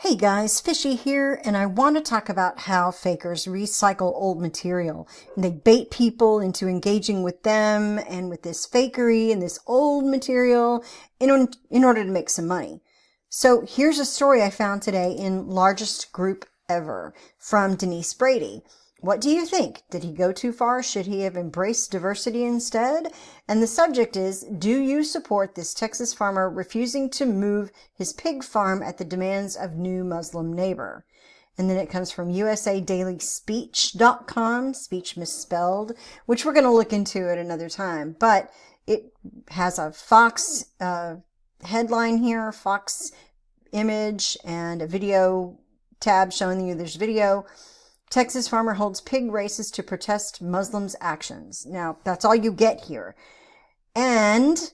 Hey guys, Fishy here, and I want to talk about how fakers recycle old material. And they bait people into engaging with them and with this fakery and this old material in order to make some money. So here's a story I found today in Largest Group Ever from Denise Brady. What do you think? Did he go too far? Should he have embraced diversity instead? And the subject is, do you support this Texas farmer refusing to move his pig farm at the demands of new Muslim neighbor? And then it comes from usadailySpeech.com, speech misspelled, which we're going to look into at another time. But it has a Fox headline here, Fox image, and a video tab showing you there's video. Texas farmer holds pig races to protest Muslims' actions. Now, that's all you get here. And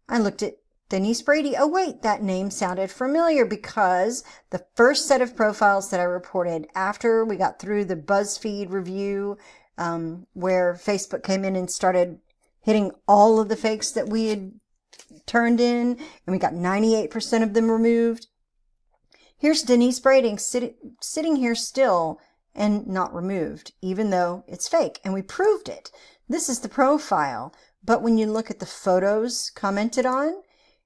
I looked at Denise Brady. Oh, wait, that name sounded familiar because the first set of profiles that I reported after we got through the BuzzFeed review, where Facebook came in and started hitting all of the fakes that we had turned in, and we got 98% of them removed. Here's Denise Brady sitting here still and not removed, even though it's fake. And we proved it. This is the profile. But when you look at the photos commented on,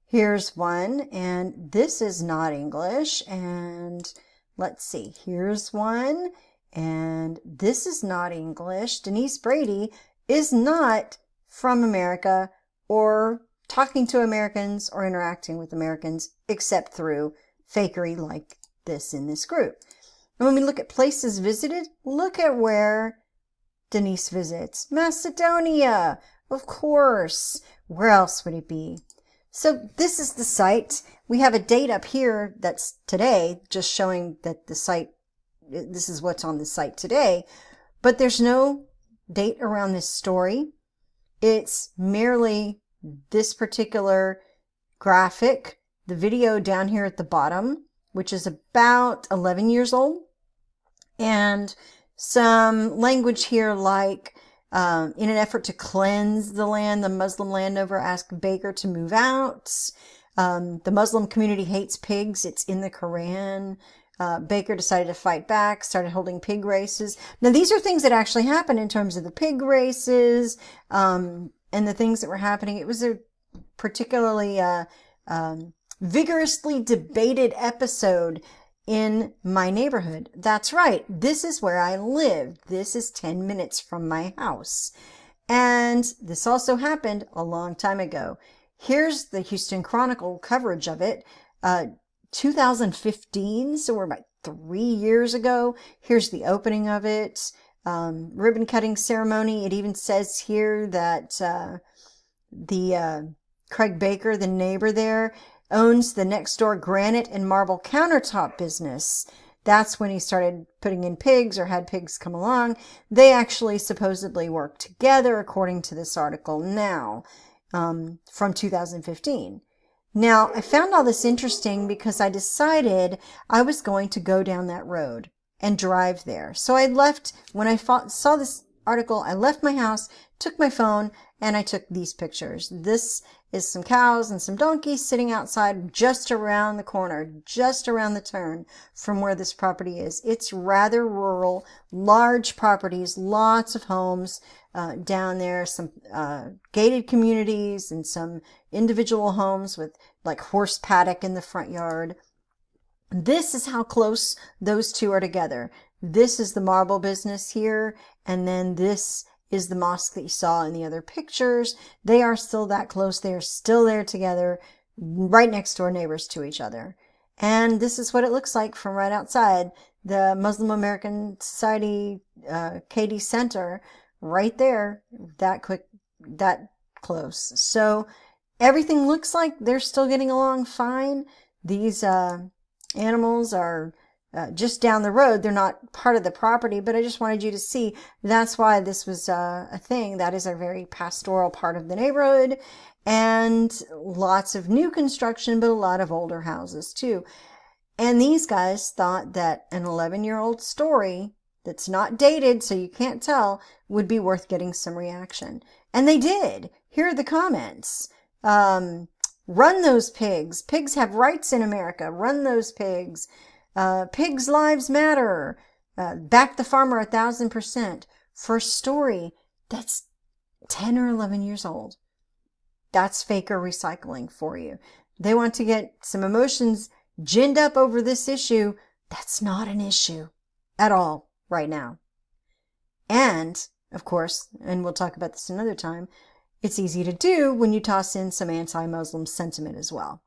here's one, and this is not English. And let's see, here's one, and this is not English. Denise Brady is not from America or talking to Americans or interacting with Americans except through fakery like this in this group. And when we look at places visited, look at where Denise visits. Macedonia, of course. Where else would it be? So this is the site. We have a date up here that's today, just showing that the site, this is what's on the site today. But there's no date around this story. It's merely this particular graphic, the video down here at the bottom, which is about 11 years old, and some language here like, in an effort to cleanse the land, the Muslim landowner asked Baker to move out. The Muslim community hates pigs. It's in the Quran. Baker decided to fight back, started holding pig races. Now, these are things that actually happened in terms of the pig races, and the things that were happening. It was a particularly, vigorously debated episode in my neighborhood. That's right. This is where I live. This is 10 minutes from my house. And this also happened a long time ago. Here's the Houston Chronicle coverage of it. 2015, so we're about 3 years ago. Here's the opening of it. Ribbon cutting ceremony. It even says here that Craig Baker, the neighbor there, owns the next door granite and marble countertop business. That's when he started putting in pigs or had pigs come along. They actually supposedly work together, according to this article now, from 2015. Now, I found all this interesting because I decided I was going to go down that road and drive there. So I left, when I saw this article, I left my house, took my phone, and I took these pictures. This is some cows and some donkeys sitting outside just around the corner, just around the turn from where this property is. It's rather rural, large properties, lots of homes down there, some gated communities and some individual homes with like horse paddock in the front yard. This is how close those two are together. This is the marble business here, and then this is the mosque that you saw in the other pictures. They are still that close. They are still there together, right next door neighbors to each other. And this is what it looks like from right outside the Muslim American Society KD Center, right there, that close. So everything looks like they're still getting along fine. These animals are just down the road. They're not part of the property, but I just wanted you to see that's why this was a thing. That is a very pastoral part of the neighborhood, and lots of new construction, but a lot of older houses too. And these guys thought that an 11-year-old story that's not dated, so you can't tell, would be worth getting some reaction. And they did. Here are the comments. Run those pigs. Pigs have rights in America. Run those pigs. Pigs Lives Matter, Back the Farmer 1,000%, for a story that's 10 or 11 years old. That's faker recycling for you. They want to get some emotions ginned up over this issue. That's not an issue at all right now. And, of course, and we'll talk about this another time, it's easy to do when you toss in some anti-Muslim sentiment as well.